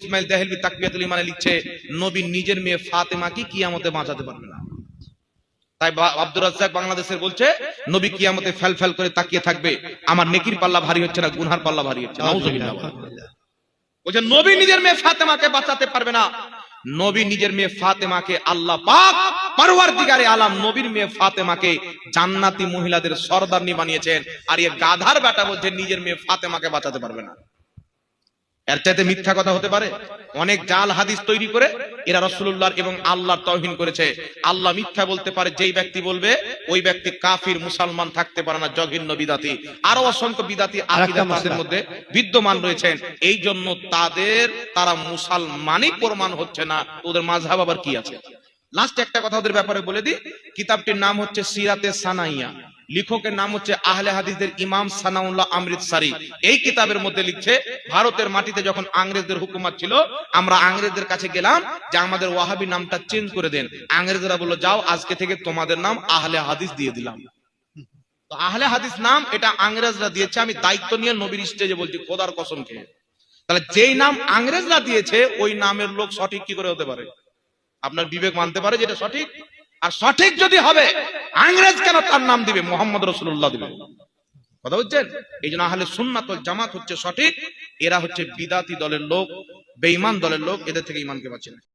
ইসমাইল দেহলভী তাকবিয়াতুল ইমানে লিখছে নবী নিজের মেয়ে ফাতেমাকে কিয়ামতে বাঁচাতে পারবে না। তাই আব্দুর রাজ্জাক বাংলাদেশের বলছে নবী কিয়ামতে ফেল ফেল করে তাকিয়ে থাকবে, আমার নেকির পাল্লা ভারী হচ্ছে না, গুনহার পাল্লা ভারী হচ্ছে। নাউজুবিল্লাহ। বলছে নবী নিজের মেয়ে ফাতেমাকে বাঁচাতে পারবে না। নবী নিজের মেয়ে ফাতেমাকে আল্লাহ পাক পরওয়ারদিগারে আলাম নবীর মেয়ে ফাতেমাকে জান্নাতি মহিলাদের সরদারনি বানিয়েছেন, আর এই গাধার বেটা বলছে নিজের মেয়ে ফাতেমাকে বাঁচাতে পারবে না। এর চাইতে মিথ্যা কথা হতে পারে? অনেক জাল হাদিস তৈরি করে এরা রাসূলুল্লাহর এবং আল্লাহর তাওহীন করেছে। আল্লাহ মিথ্যা বলতে পারে, যেই ব্যক্তি বলবে ওই ব্যক্তি কাফির, মুসলমান থাকতে পারে না, জঘন্য বিদাতি। আরো অসংখ্য বিদাতি আকীদা তাদের মধ্যে বিদ্যমান রয়েছেন। এই জন্য তারা মুসলমানই প্রমাণ হচ্ছে না, ওদের মাযহাব আবার কি আছে। লাস্ট একটা কথা ওদের ব্যাপারে বলে দিই, কিতাবটির নাম হচ্ছে সিরাতে সানাইয়া, লেখকের নাম হচ্ছে আহলে হাদিসদের ইমাম সানাউল্লাহ অমৃতসরি। এই কিতাবের মধ্যে লিখছে ভারতের মাটিতে যখন ইংরেজদের হুকুমত ছিল, আমরা ইংরেজদের কাছে গেলাম যে আমাদের ওয়াহাবি নামটা চেঞ্জ করে দেন। ইংরেজরা বলল যাও আজকে থেকে তোমাদের নাম আহলে হাদিস দিয়ে দিলাম। তো আহলে হাদিস নাম এটা ইংরেজরা দিয়েছে, আমি দায়িত্ব নিয়ে নবীর স্টেজে বলছি খোদার কসম খেয়ে। তাহলে যেই নাম ইংরেজরা দিয়েছে ওই নামের লোক সঠিক কি করে হতে পারে? আপনার বিবেক মানতে পারে যেটা সঠিক? আর সঠিক যদি হবে ইংরেজ কেন তার নাম দিবে? মুহাম্মদ রাসূলুল্লাহ দিবে। কথা বুঝছেন? এই জন্য আহলে সুন্নাত ওয়াল জামাত হচ্ছে সঠিক, এরা হচ্ছে বিদাতি দলের লোক, বেঈমান দলের লোক, এদের থেকে ঈমানকে বাঁচিয়ে